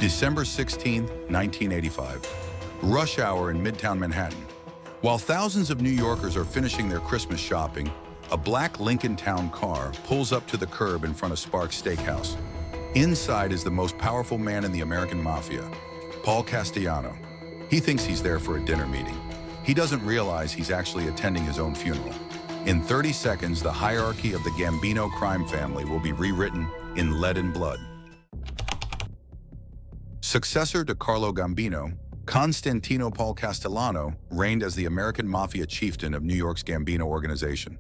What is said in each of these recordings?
December 16, 1985. Rush hour in Midtown Manhattan. While thousands of New Yorkers are finishing their Christmas shopping, a black Lincoln Town car pulls up to the curb in front of Sparks Steakhouse. Inside is the most powerful man in the American Mafia, Paul Castellano. He thinks he's there for a dinner meeting. He doesn't realize he's actually attending his own funeral. In 30 seconds, the hierarchy of the Gambino crime family will be rewritten in lead and blood. Successor to Carlo Gambino, Constantino Paul Castellano reigned as the American Mafia chieftain of New York's Gambino organization.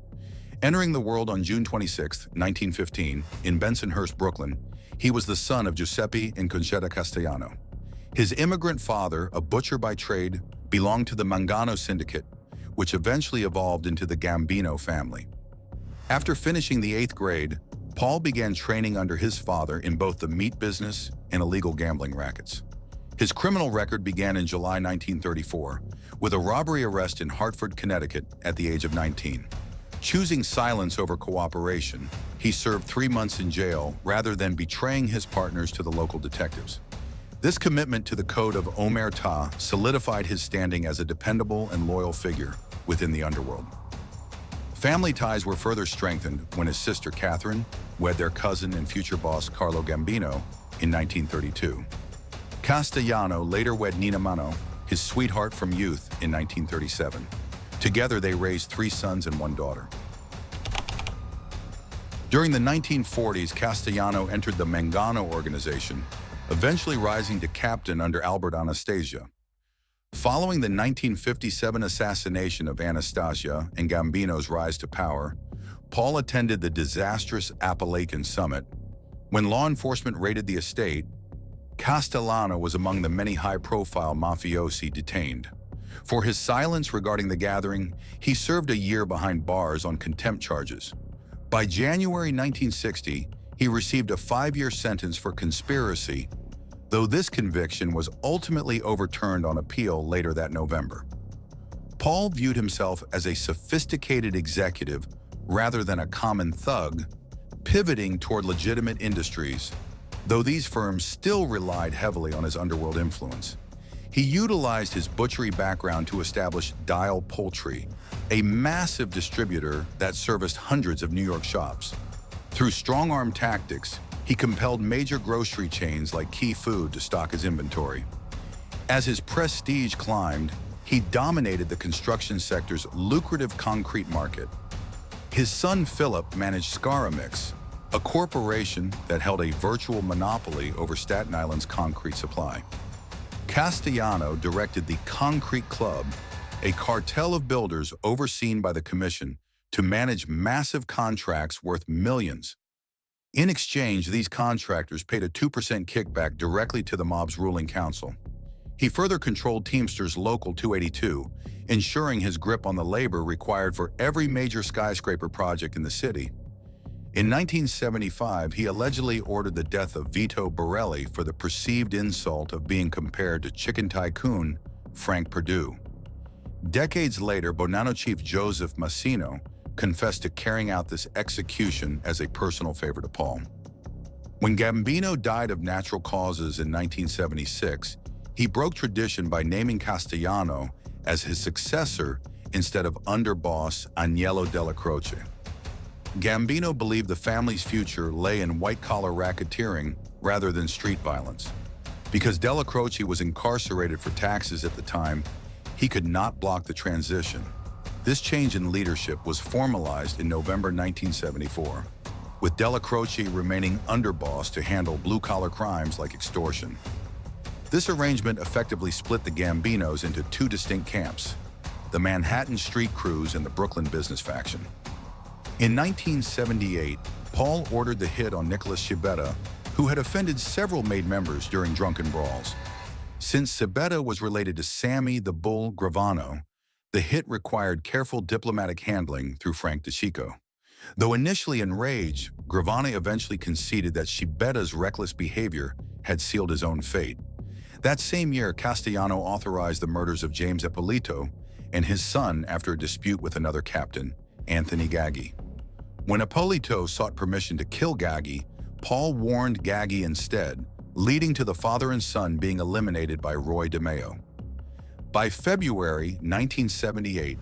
Entering the world on June 26, 1915, in Bensonhurst, Brooklyn, he was the son of Giuseppe and Concetta Castellano. His immigrant father, a butcher by trade, belonged to the Mangano syndicate, which eventually evolved into the Gambino family. After finishing the 8th grade, Paul began training under his father in both the meat business and illegal gambling rackets. His criminal record began in July 1934 with a robbery arrest in Hartford, Connecticut at the age of 19. Choosing silence over cooperation, he served 3 months in jail rather than betraying his partners to the local detectives. This commitment to the code of omerta solidified his standing as a dependable and loyal figure within the underworld. Family ties were further strengthened when his sister Catherine wed their cousin and future boss Carlo Gambino in 1932. Castellano later wed Nina Mano, his sweetheart from youth, in 1937. Together they raised 3 sons and 1 daughter. During the 1940s, Castellano entered the Mangano organization, eventually rising to captain under Albert Anastasia. Following the 1957 assassination of Anastasia and Gambino's rise to power, Paul attended the disastrous Appalachian Summit. When law enforcement raided the estate, Castellano was among the many high-profile mafiosi detained. For his silence regarding the gathering, he served a year behind bars on contempt charges. By January 1960, he received a 5-year sentence for conspiracy, though this conviction was ultimately overturned on appeal later that November. Paul viewed himself as a sophisticated executive rather than a common thug, pivoting toward legitimate industries, though these firms still relied heavily on his underworld influence. He utilized his butchery background to establish Dial Poultry, a massive distributor that serviced hundreds of New York shops. Through strong-arm tactics, he compelled major grocery chains like Key Food to stock his inventory. As his prestige climbed, he dominated the construction sector's lucrative concrete market. His son Philip managed Scaramix, a corporation that held a virtual monopoly over Staten Island's concrete supply. Castellano directed the Concrete Club, a cartel of builders overseen by the Commission, to manage massive contracts worth millions. In exchange, these contractors paid a 2% kickback directly to the mob's ruling council. He further controlled Teamsters Local 282, ensuring his grip on the labor required for every major skyscraper project in the city. In 1975, he allegedly ordered the death of Vito Borelli for the perceived insult of being compared to chicken tycoon Frank Perdue. Decades later, Bonanno chief Joseph Massino confessed to carrying out this execution as a personal favor to Paul. When Gambino died of natural causes in 1976, he broke tradition by naming Castellano as his successor instead of underboss Agnello Della Croce. Gambino believed the family's future lay in white-collar racketeering rather than street violence. Because Della Croce was incarcerated for taxes at the time, he could not block the transition. This change in leadership was formalized in November 1974, with Della Croce remaining underboss to handle blue-collar crimes like extortion. This arrangement effectively split the Gambinos into 2 distinct camps, the Manhattan street crews and the Brooklyn business faction. In 1978, Paul ordered the hit on Nicholas Cibetta, who had offended several made members during drunken brawls. Since Cibetta was related to Sammy the Bull Gravano, the hit required careful diplomatic handling through Frank DeCicco. Though initially enraged, Gravano eventually conceded that Cibetta's reckless behavior had sealed his own fate. That same year, Castellano authorized the murders of James Ippolito and his son after a dispute with another captain, Anthony Gaggi. When Ippolito sought permission to kill Gaggi, Paul warned Gaggi instead, leading to the father and son being eliminated by Roy DeMeo. By February 1978,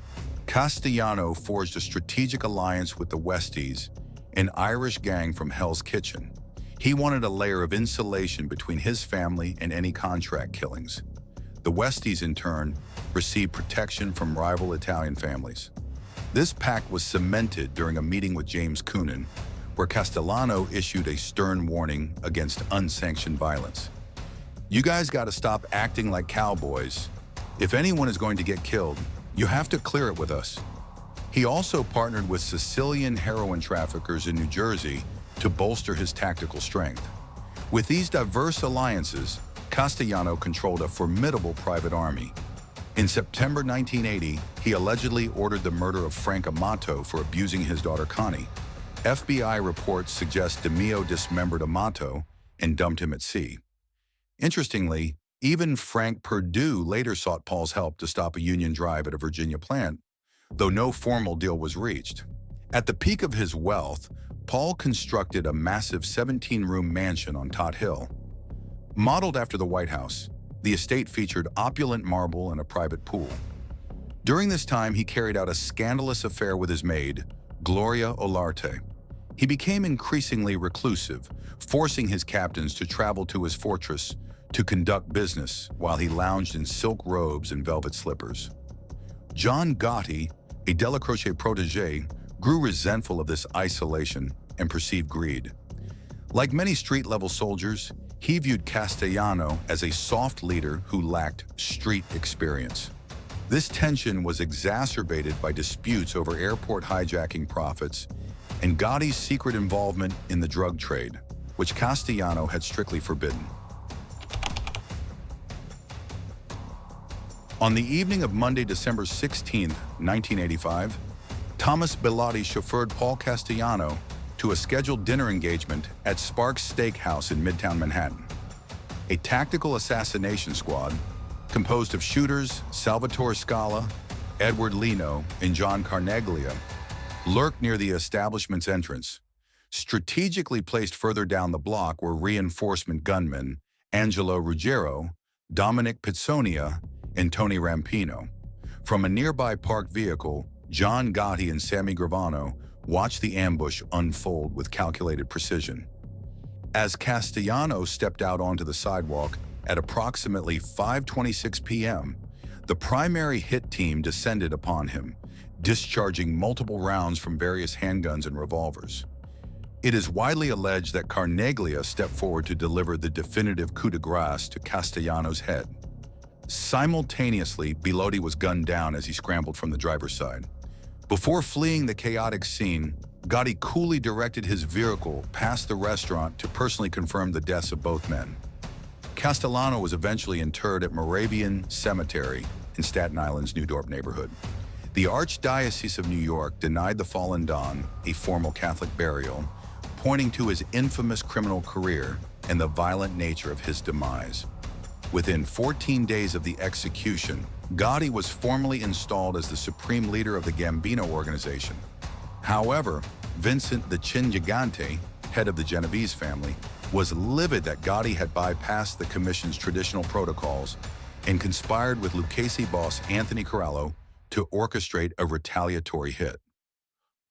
Castellano forged a strategic alliance with the Westies, an Irish gang from Hell's Kitchen. He wanted a layer of insulation between his family and any contract killings. The Westies, in turn, received protection from rival Italian families. This pact was cemented during a meeting with James Coonan, where Castellano issued a stern warning against unsanctioned violence. "You guys gotta stop acting like cowboys. If anyone is going to get killed, you have to clear it with us." He also partnered with Sicilian heroin traffickers in New Jersey to bolster his tactical strength. With these diverse alliances, Castellano controlled a formidable private army. In September 1980, he allegedly ordered the murder of Frank Amato for abusing his daughter Connie. FBI reports suggest DeMeo dismembered Amato and dumped him at sea. Interestingly, even Frank Perdue later sought Paul's help to stop a union drive at a Virginia plant, though no formal deal was reached. At the peak of his wealth, Paul constructed a massive 17-room mansion on Tot Hill. Modeled after the White House, the estate featured opulent marble and a private pool. During this time, he carried out a scandalous affair with his maid, Gloria Olarte. He became increasingly reclusive, forcing his captains to travel to his fortress to conduct business while he lounged in silk robes and velvet slippers. John Gotti, a Delacroce protege, grew resentful of this isolation and perceived greed. Like many street-level soldiers, he viewed Castellano as a soft leader who lacked street experience. This tension was exacerbated by disputes over airport hijacking profits and Gotti's secret involvement in the drug trade, which Castellano had strictly forbidden. On the evening of Monday, December 16, 1985, Thomas Bilotti chauffeured Paul Castellano to a scheduled dinner engagement at Sparks Steakhouse in Midtown Manhattan. A tactical assassination squad, composed of shooters Salvatore Scala, Edward Lino, and John Carneglia, lurked near the establishment's entrance. Strategically placed further down the block were reinforcement gunmen Angelo Ruggiero, Dominic Pizzonia, and Tony Rampino. From a nearby parked vehicle, John Gotti and Sammy Gravano watched the ambush unfold with calculated precision. As Castellano stepped out onto the sidewalk at approximately 5:26 p.m., the primary hit team descended upon him, discharging multiple rounds from various handguns and revolvers. It is widely alleged that Carneglia stepped forward to deliver the definitive coup de grace to Castellano's head. Simultaneously, Bilotti was gunned down as he scrambled from the driver's side. Before fleeing the chaotic scene, Gotti coolly directed his vehicle past the restaurant to personally confirm the deaths of both men. Castellano was eventually interred at Moravian Cemetery in Staten Island's New Dorp neighborhood. The Archdiocese of New York denied the fallen Don a formal Catholic burial, pointing to his infamous criminal career and the violent nature of his demise. Within 14 days of the execution, Gotti was formally installed as the supreme leader of the Gambino organization. However, Vincent the Chin Gigante, head of the Genovese family, was livid that Gotti had bypassed the commission's traditional protocols and conspired with Lucchese boss Anthony Corallo to orchestrate a retaliatory hit.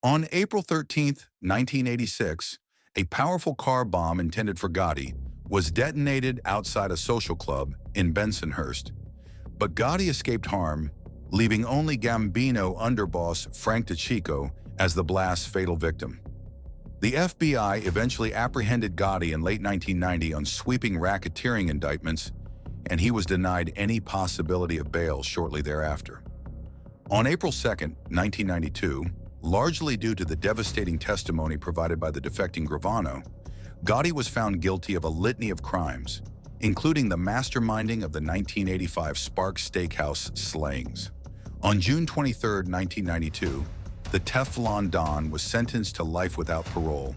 On April 13, 1986, a powerful car bomb intended for Gotti was detonated outside a social club in Bensonhurst, but Gotti escaped harm, leaving only Gambino underboss Frank DeCicco as the blast's fatal victim. The FBI eventually apprehended Gotti in late 1990 on sweeping racketeering indictments, and he was denied any possibility of bail shortly thereafter. On April 2, 1992, largely due to the devastating testimony provided by the defecting Gravano, Gotti was found guilty of a litany of crimes, including the masterminding of the 1985 Sparks Steakhouse slayings. On June 23, 1992, the Teflon Don was sentenced to life without parole,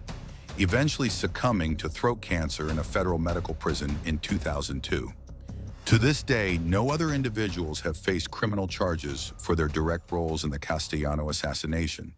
eventually succumbing to throat cancer in a federal medical prison in 2002. To this day, no other individuals have faced criminal charges for their direct roles in the Castellano assassination.